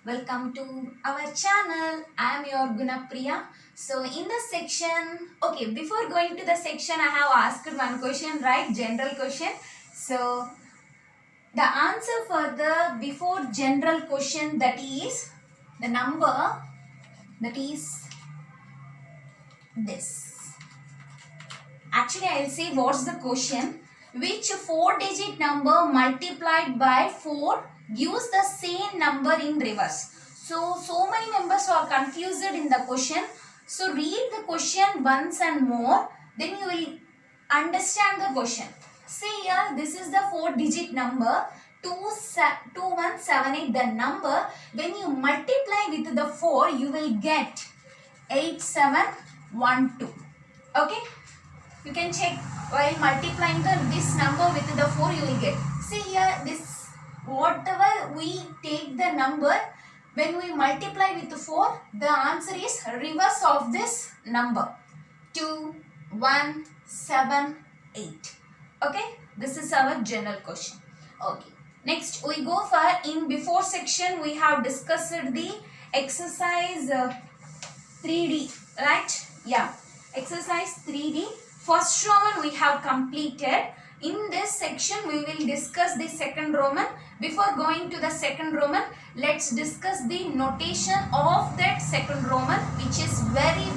Welcome to our channel. I am your Gunapriya. So in the section, okay, before going to the section, I have asked one question, right? General question. So the answer for the before general question, that is the number, that is this. Actually, I will say what's the question. Which 4-digit number multiplied by 4 gives the same number in reverse? So many members are confused in the question. So read the question once and more. Then you will understand the question. See here, this is the 4-digit number. 2178, the number. When you multiply with the 4, you will get 8712. Okay. You can check while multiplying this number with the 4 you will get. See here, this whatever we take the number, when we multiply with 4, the answer is reverse of this number. 2178. Okay, this is our general question. Okay, next we go for in before section we have discussed the exercise 3D, right? Yeah, exercise 3D. First Roman we have completed. In this section we will discuss the second Roman. Before going to the second Roman, let's discuss the notation of that second Roman, which is very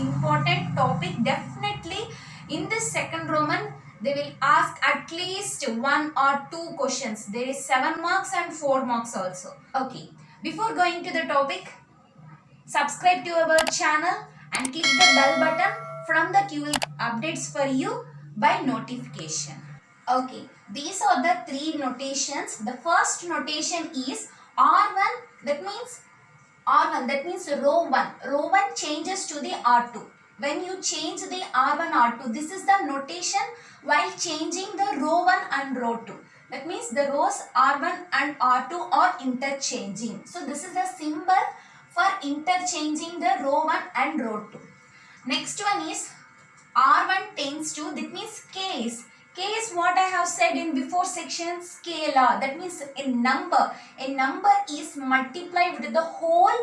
important topic. Definitely in this second Roman they will ask at least 1 or 2 questions. There is 7 marks and 4 marks also. Okay, before going to the topic, subscribe to our channel and click the bell button. From that you will updates for you by notification. Okay, these are the 3 notations. The first notation is R1, that means row 1. Row 1 changes to the R2. When you change the R1 R2, this is the notation while changing the row 1 and row 2. That means the rows R1 and R2 are interchanging. So this is the symbol for interchanging the row 1 and row 2. Next one is R1 tends to, that means case. Case, what I have said in before section, scalar. That means a number. A number is multiplied with the whole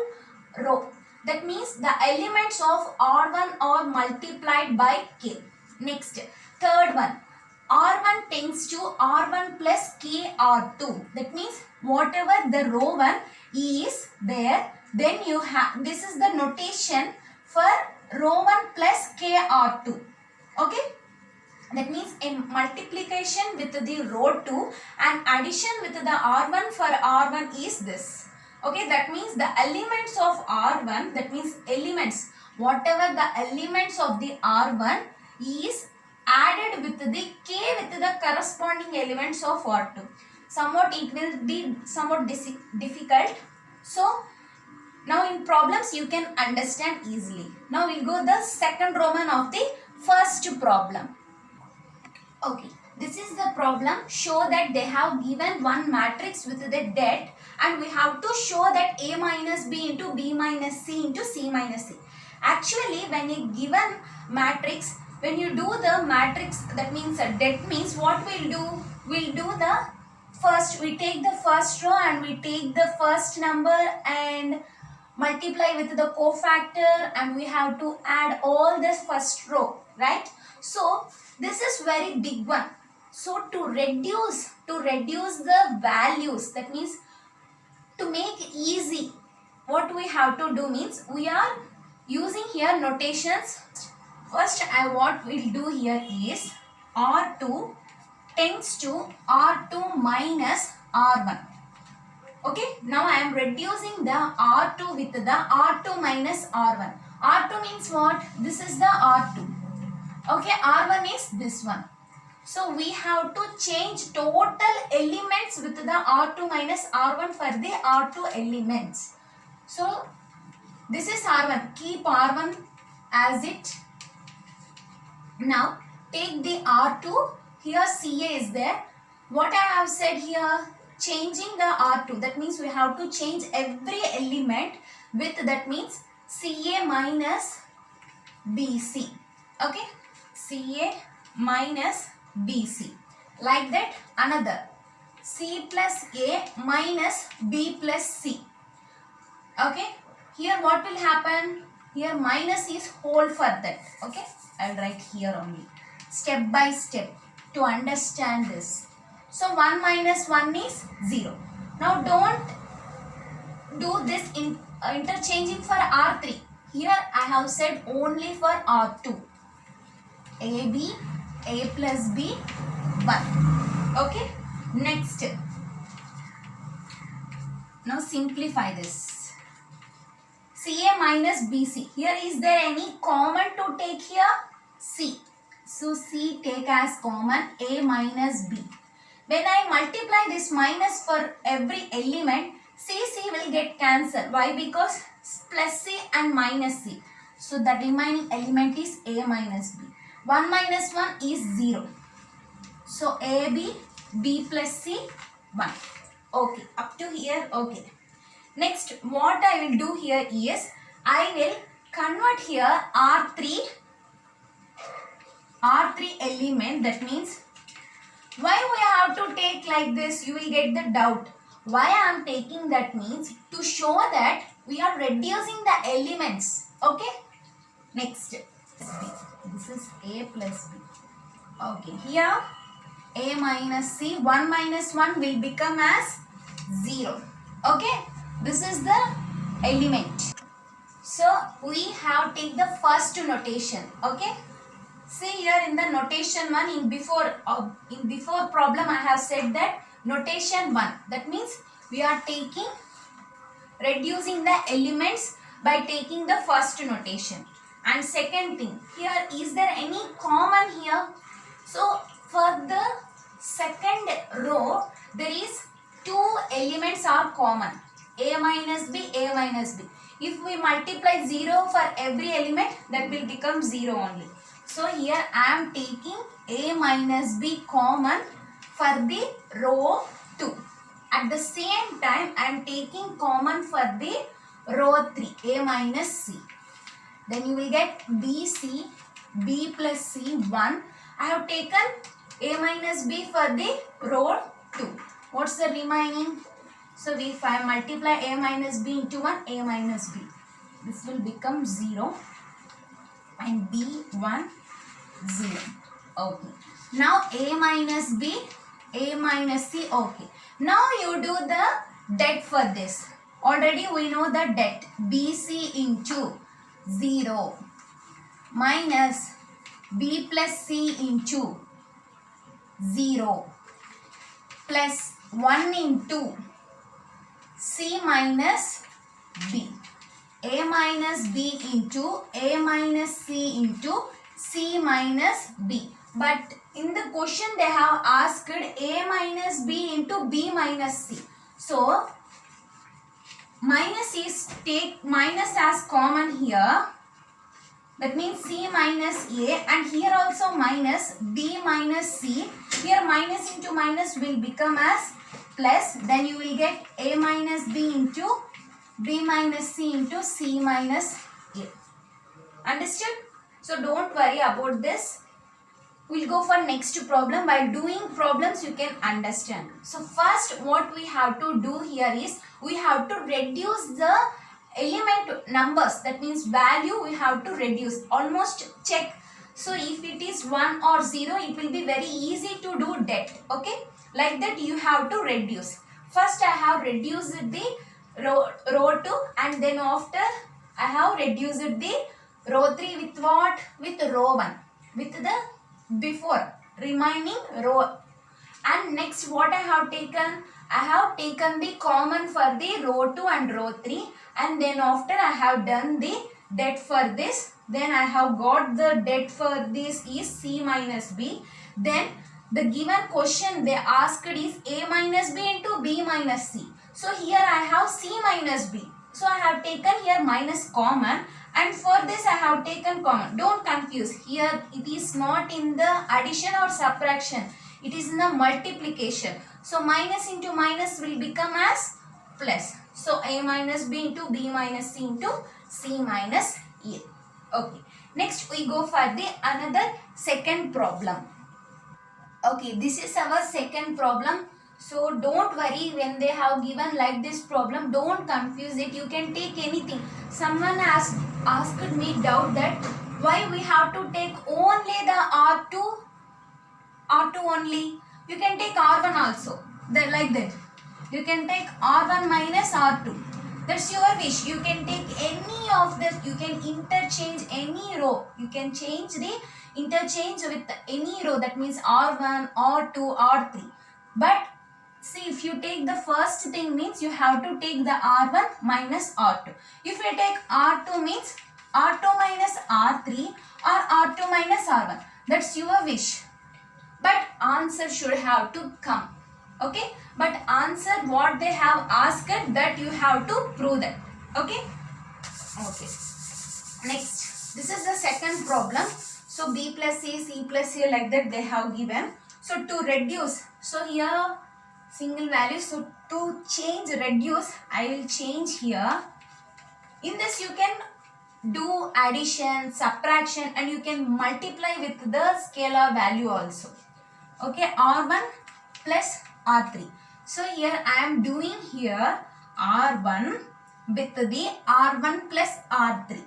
row. That means the elements of R1 are multiplied by K. Next, third one. R1 tends to R1 plus K R2. That means whatever the row 1 is there, then you have, this is the notation for row 1 plus K R2. Okay. That means a multiplication with the row 2 and addition with the R1 for R1 is this. Okay, that means the elements of R1, that means elements, whatever the elements of the R1 is added with the K with the corresponding elements of R2. Somewhat it will be somewhat difficult. So, now in problems you can understand easily. Now we'll go the second Roman of the first problem. Okay, this is the problem. Show that they have given one matrix with the det and we have to show that A minus B into B minus C into C minus C. Actually, when a given matrix, when you do the matrix, that means a det means what we'll do? We'll do the first, we take the first row and we take the first number and multiply with the cofactor and we have to add all this first row, right? So this is very big one. So to reduce the values, that means to make easy, what we have to do means we are using here notations. First, what we'll do here is R2 tends to R2 minus R1. Okay, now I am reducing the R2 with the R2 minus R1. R2 means what? This is the R2. Okay, R1 is this one. So we have to change total elements with the R2 minus R1 for the R2 elements. So this is R1. Keep R1 as it. Now take the R2. Here CA is there. What I have said here, changing the R2. That means we have to change every element with, that means CA minus BC. Okay. CA minus BC. Like that, another C plus A minus B plus C. Okay, here what will happen? Here minus is whole for that. Okay, I will write here only. Step by step to understand this. So 1 minus 1 is 0. Now don't do this interchanging for R3. Here I have said only for R2. AB, A plus B, 1. Okay, next. Now simplify this. CA minus BC. Here is there any common to take here? C. So C take as common, A minus B. When I multiply this minus for every element, C will get cancelled. Why? Because plus C and minus C. So the remaining element is A minus B. 1 minus 1 is 0. So AB, B plus C, 1. Okay, up to here, okay. Next, what I will do here is, I will convert here R3 element. That means, why we have to take like this? You will get the doubt. Why I am taking that means, to show that we are reducing the elements. Okay. Next, B. This is A plus B. Okay, here A minus C, 1 minus 1 will become as 0. Okay, this is the element. So we have take the first notation. Okay, see here in the notation 1, in before problem I have said that notation 1. That means we are reducing the elements by taking the first notation. And second thing, here is there any common here? So for the second row, there is 2 elements are common, A minus B, A minus B. If we multiply 0 for every element, that will become 0 only. So here I am taking A minus B common for the row 2. At the same time, I am taking common for the row 3, A minus C. Then you will get BC, B plus C, 1. I have taken A minus B for the row 2. What's the remaining? So if I multiply A minus B into 1, A minus B. This will become 0. And B, 1, 0. Okay. Now A minus B, A minus C. Okay. Now you do the det for this. Already we know the det. BC into 0 minus B plus C into 0 plus 1 into C minus B. A minus B into A minus C into C minus B. But in the question they have asked A minus B into B minus C. So minus is take minus as common here. That means C minus A, and here also minus B minus C. Here minus into minus will become as plus. Then you will get A minus B into B minus C into C minus A. Understood? So don't worry about this. We'll go for next problem. By doing problems you can understand. So first what we have to do here is, we have to reduce the element numbers. That means value we have to reduce. Almost check. So if it is 1 or 0, it will be very easy to do det. Okay. Like that you have to reduce. First I have reduced the row 2, and then after I have reduced the row 3 with what? With row 1. With the before remaining row. And next what I have taken? I have taken the common for the row 2 and row 3, and then after I have done the det for this. Then I have got the det for this is C minus B. Then the given question they asked is A minus B into B minus C. So here I have C minus B. So I have taken here minus common, and for this I have taken common. Don't confuse. Here it is not in the addition or subtraction. It is in the multiplication. So minus into minus will become as plus. So A minus B into B minus C into C minus A. Okay. Next we go for the another second problem. Okay, this is our second problem. So don't worry when they have given like this problem. Don't confuse it. You can take anything. Someone asked me doubt that why we have to take only the R2 only. You can take R1 also. Like that. You can take R1 minus R2. That's your wish. You can take any of this. You can interchange any row. You can change the interchange with any row. That means R1, R2, R3. But see, if you take the first thing means you have to take the R1 minus R2. If you take R2 means R2 minus R3 or R2 minus R1. That's your wish. But answer should have to come. Okay? But answer what they have asked, that you have to prove that. Okay? Okay. Next. This is the second problem. So B plus C plus C like that they have given. So to reduce. So here single value. So to change reduce, I will change here. In this you can do addition, subtraction, and you can multiply with the scalar value also. Okay, R1 plus R3. So here I am doing here R1 with the R1 plus R3.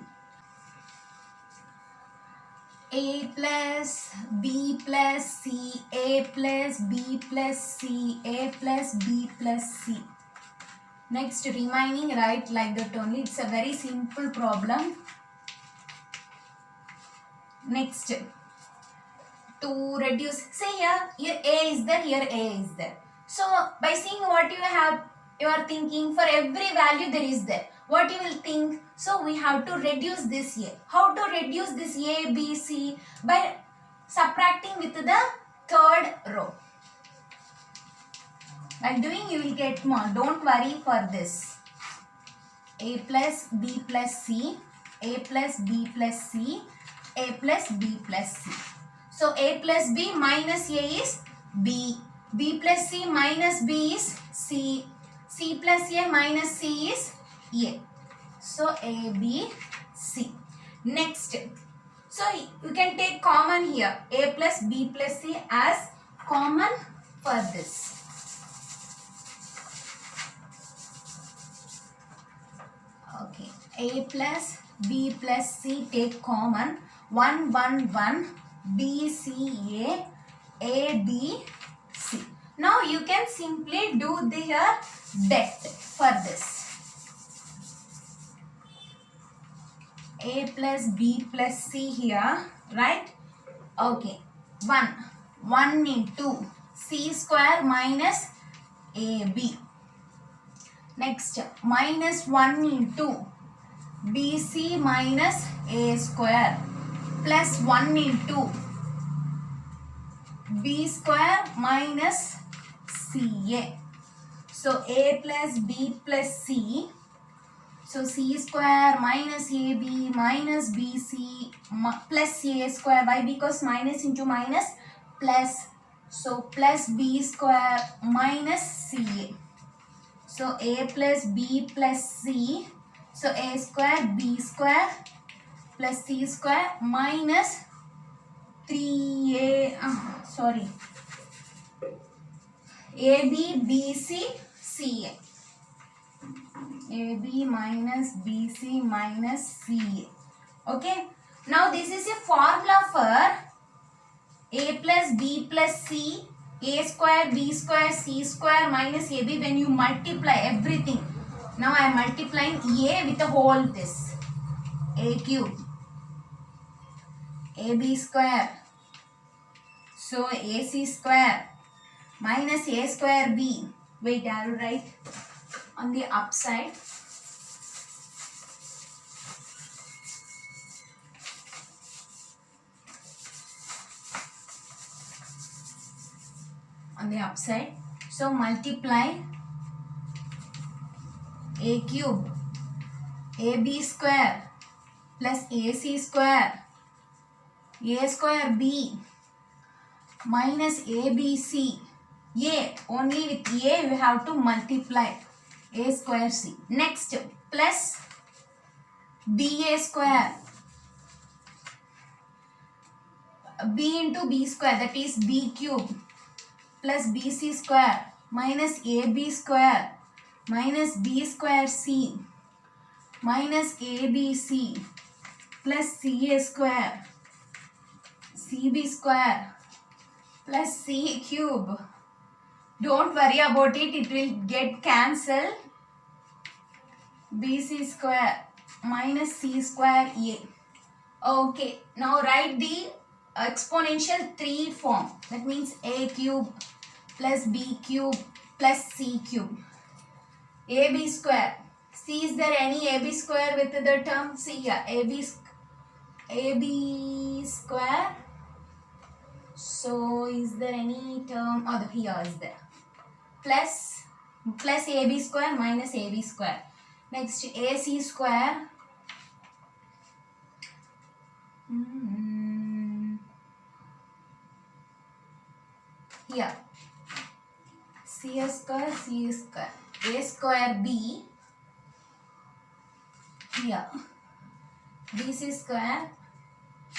A plus B plus C, A plus B plus C, A plus B plus C. Next, remaining right like that only. It's a very simple problem. Next, to reduce, say here A is there, here A is there. So by seeing what you are thinking, for every value there is there. What you will think? So we have to reduce this A. How to reduce this A, B, C? By subtracting with the third row. By doing you will get more. Don't worry for this. A plus B plus C, A plus B plus C, A plus B plus C. So A plus B minus A is B. B plus C minus B is C. C plus A minus C is A. So A, B, C. Next. So you can take common here. A plus B plus C as common for this. Okay. A plus B plus C take common. 1, 1, 1. B, C, A, B, C. Now you can simply do their det for this. A plus B plus C here, right? Okay. 1 into C square minus AB. Next, minus 1 into BC minus A square plus 1 into B square minus CA. So A plus B plus C. So C square minus AB minus BC plus A square. Why? Because minus into minus plus. So plus B square minus CA. So A plus B plus C. So A square B square plus C square minus 3A. Sorry. AB BC CA. AB minus BC minus CA. Okay. Now this is a formula for A plus B plus C, A square B square C square minus AB. When you multiply everything. Now I am multiplying A with the whole this. A cube. AB square. So AC square minus A square B. Wait, I will write on the upside. On the upside. So multiply A cube AB square plus AC square A square B minus ABC. A, only with A you have to multiply A square C. Next, plus BA square. B into B square, that is B cube plus BC square minus AB square minus B square C minus ABC plus CA square CB square plus C cube. Don't worry about it, it will get cancelled. BC square minus C square A. Okay, now write the exponential 3 form. That means A cube plus B cube plus C cube. AB square. See, is there any AB square with the term? See here, AB square. So, is there any term? Oh, here is there. Plus AB square minus AB square. Next, AC square. Here, C square, C square. A square B. Here, BC square.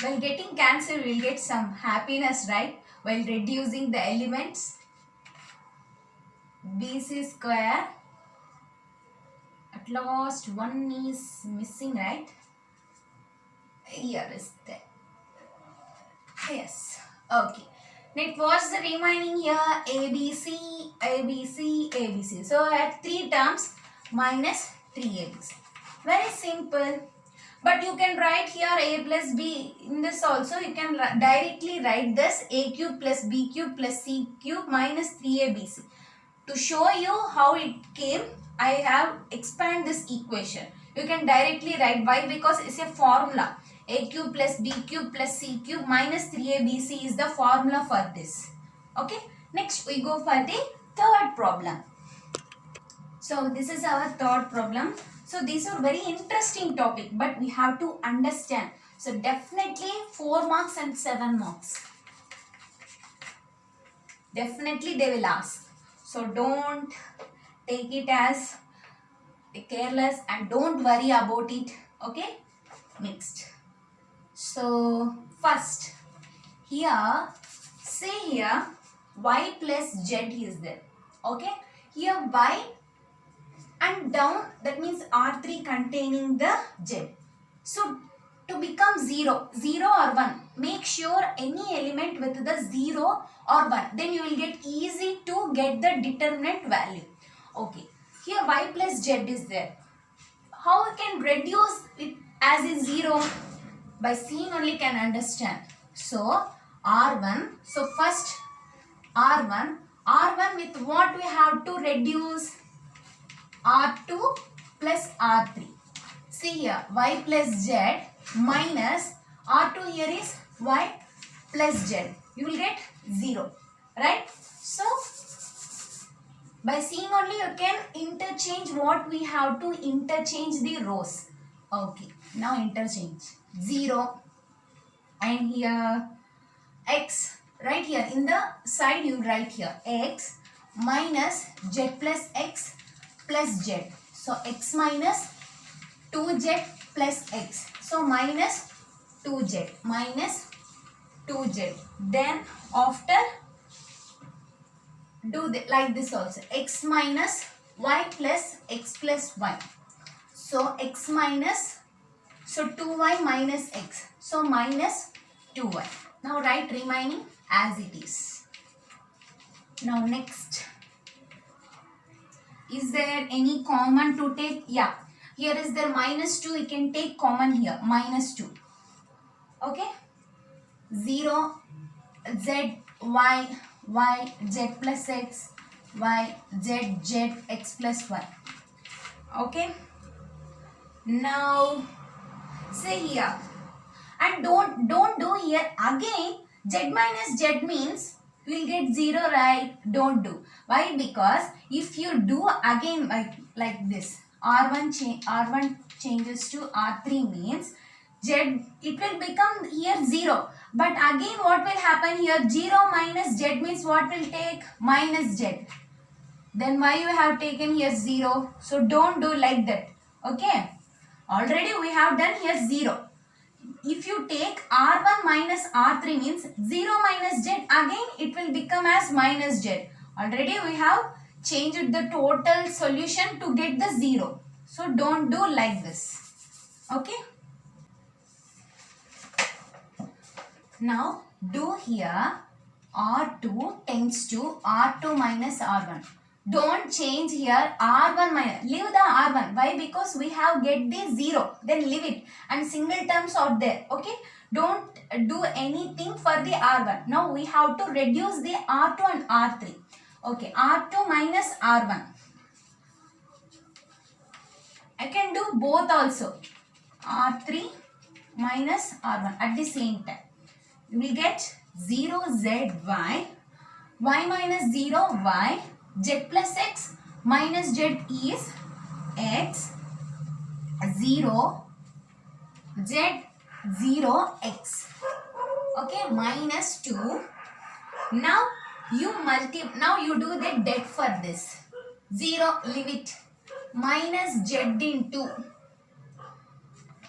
While getting cancelled, we will get some happiness, right? While reducing the elements. BC square. At last, one is missing, right? Here is there. Yes. Okay. Next, what's the remaining here? ABC, ABC, ABC. So, I have 3 terms minus 3 ABC. Very simple. But you can write here A plus B. In this also, you can directly write this A cube plus B cube plus C cube minus 3ABC. To show you how it came, I have expand this equation. You can directly write. Why? Because it's a formula. A cube plus B cube plus C cube minus 3ABC is the formula for this. Okay. Next we go for the third problem. So this is our third problem. So these are very interesting topic, but we have to understand. So definitely 4 marks and 7 marks. Definitely they will ask. So don't take it as careless and don't worry about it. Okay. Next. So first here, say here y plus z is there. Okay. Here y and down, that means R3 containing the z. So to become 0 or 1, make sure any element with the 0 or 1. Then you will get easy to get the determinant value. Okay. Here y plus z is there. How we can reduce it as is 0? By seeing only can understand. So R1. So first R1 with what we have to reduce? R2 plus R3. See here, y plus z minus R2 here is y plus z. You will get 0. Right? So, by seeing only you can interchange what we have to interchange the rows. Okay. Now interchange. 0 and here x. Right here in the side you write here x minus z plus x plus z. So x minus 2z plus x. So minus 2z minus 2z. Then after do like this also. X minus y plus x plus y. So x minus, so 2y minus x. So minus 2y. Now write remaining as it is. Now next. Is there any common to take? Yeah. Here is there minus 2. You can take common here. Minus 2. Okay. 0, z, y, z plus x, y, z, x plus y. Okay. Now, say here. And don't do here. Again, z minus z means we will get 0, right? Don't do. Why? Because if you do again like this, R1 changes to R3 means z, it will become here 0. But again what will happen here? 0 minus z means what will take? Minus z. Then why you have taken here 0? So don't do like that. Okay. Already we have done here 0. If you take R1 minus R3 means 0 minus z, again it will become as minus z. Already we have change the total solution to get the 0. So don't do like this. Okay. Now do here R2 tends to R2 minus R1. Don't change here R1 minus. Leave the R1. Why? Because we have get the 0. Then leave it. And single terms are there. Okay. Don't do anything for the R1. Now we have to reduce the R2 and R3. Okay. R2 minus R1. I can do both also. R3 minus R1 at the same time. You will get 0 z y, y minus 0 y, z plus x minus z is x, 0 z 0 x. Okay, minus 2. Now you do the det for this. 0, leave it. Minus z into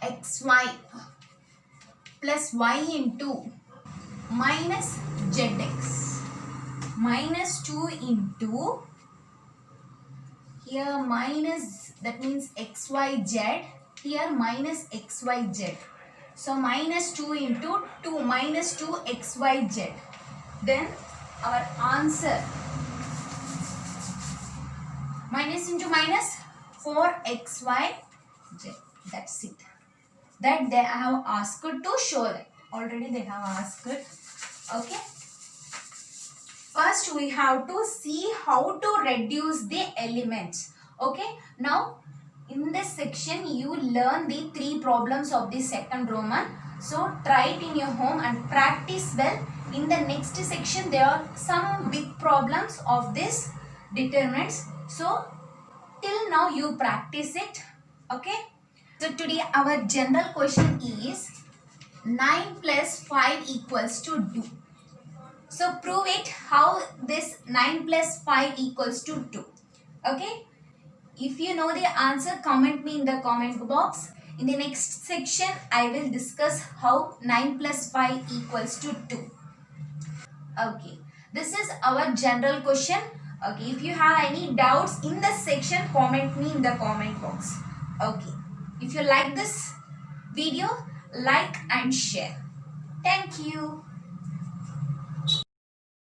xy plus y into minus zx. Minus 2 into here minus, that means xyz, here minus xyz. So minus 2 into 2, minus 2 xyz. Then our answer, minus into minus 4xyz. That's it. That they have asked to show that. Already they have asked. Okay. First we have to see how to reduce the elements. Okay. Now in this section you learn the 3 problems of the second Roman. So try it in your home and practice well. In the next section there are some big problems of this determinants. So till now you practice it. Okay. So today our general question is 9 plus 5 equals to 2. So prove it how this 9 plus 5 equals to 2. Okay. If you know the answer, comment me in the comment box. In the next section, I will discuss how 9 plus 5 equals to 2. Okay. This is our general question. Okay. If you have any doubts in this section, comment me in the comment box. Okay. If you like this video, like and share. Thank you.